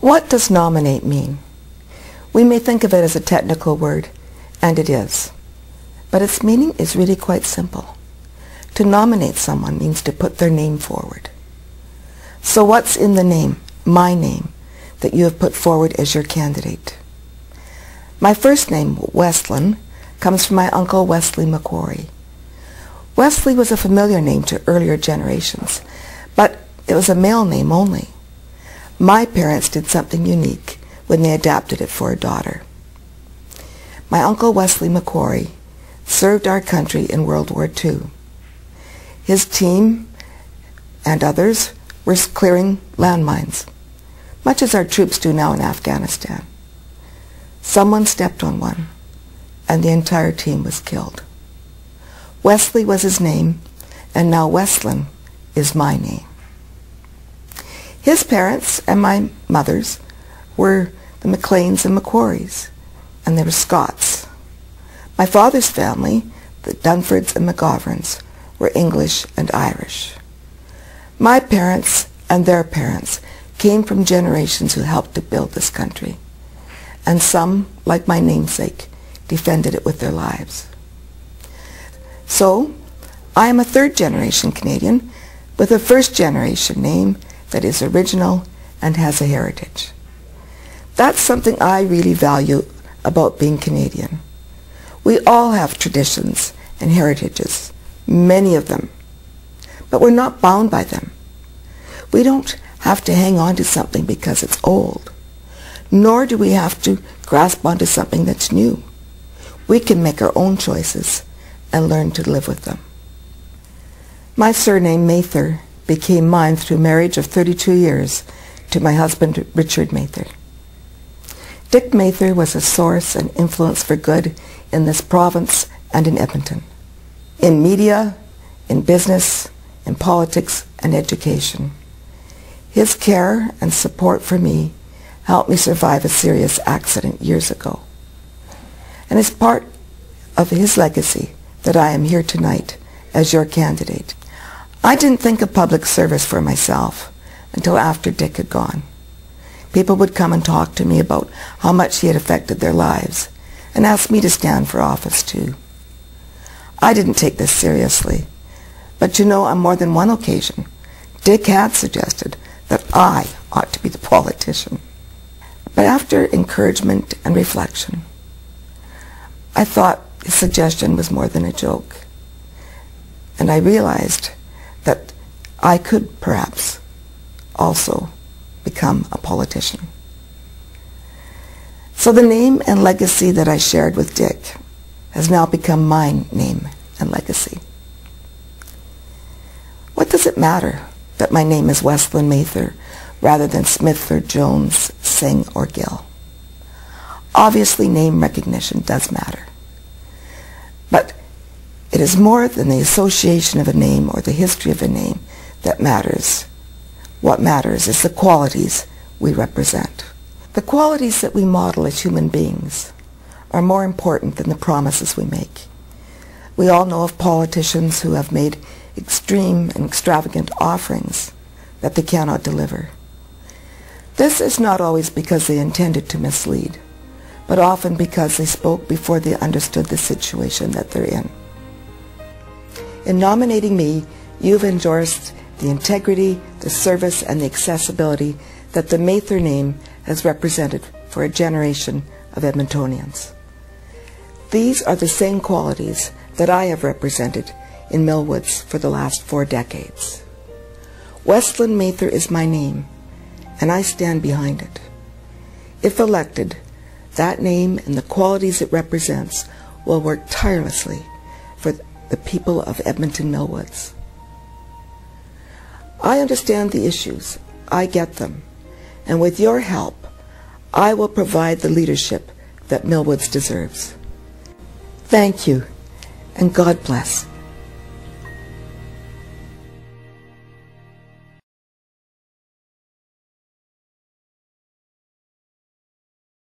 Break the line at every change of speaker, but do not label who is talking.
What does nominate mean? We may think of it as a technical word, and it is. But its meaning is really quite simple. To nominate someone means to put their name forward. So what's in the name, my name, that you have put forward as your candidate? My first name, Weslyn, comes from my uncle Weslyn Mather. Wesley was a familiar name to earlier generations, but it was a male name only. My parents did something unique when they adapted it for a daughter. My uncle Weslyn Mather served our country in World War II. His team and others were clearing landmines, much as our troops do now in Afghanistan. Someone stepped on one, and the entire team was killed. Wesley was his name, and now Weslyn is my name. His parents and my mother's were the McLeans and McQuarries, and they were Scots. My father's family, the Dunfords and McGoverns, were English and Irish. My parents and their parents came from generations who helped to build this country, and some, like my namesake, defended it with their lives. So, I am a third-generation Canadian with a first-generation name that is original and has a heritage. That's something I really value about being Canadian. We all have traditions and heritages, many of them, but we're not bound by them. We don't have to hang on to something because it's old, nor do we have to grasp onto something that's new. We can make our own choices and learn to live with them. My surname, Mather, became mine through marriage of 32 years to my husband, Richard Mather. Dick Mather was a source and influence for good in this province and in Edmonton, in media, in business, in politics, and education. His care and support for me helped me survive a serious accident years ago, and is part of his legacy that I am here tonight as your candidate. I didn't think of public service for myself until after Dick had gone. People would come and talk to me about how much he had affected their lives and ask me to stand for office too. I didn't take this seriously, but you know, on more than one occasion, Dick had suggested that I ought to be the politician. But after encouragement and reflection, I thought his suggestion was more than a joke, and I realized that I could perhaps also become a politician. So the name and legacy that I shared with Dick has now become my name and legacy. What does it matter that my name is Weslyn Mather rather than Smith or Jones, Singh or Gill? Obviously, name recognition does matter. But it is more than the association of a name or the history of a name that matters. What matters is the qualities we represent. The qualities that we model as human beings are more important than the promises we make. We all know of politicians who have made extreme and extravagant offerings that they cannot deliver. This is not always because they intended to mislead, but often because they spoke before they understood the situation that they're in. In nominating me, you've endorsed the integrity, the service, and the accessibility that the Mather name has represented for a generation of Edmontonians. These are the same qualities that I have represented in Millwoods for the last 4 decades. Weslyn Mather is my name, and I stand behind it. If elected, that name and the qualities it represents will work tirelessly for the people of Edmonton Millwoods. I understand the issues. I get them. And with your help, I will provide the leadership that Millwoods deserves. Thank you, and God bless.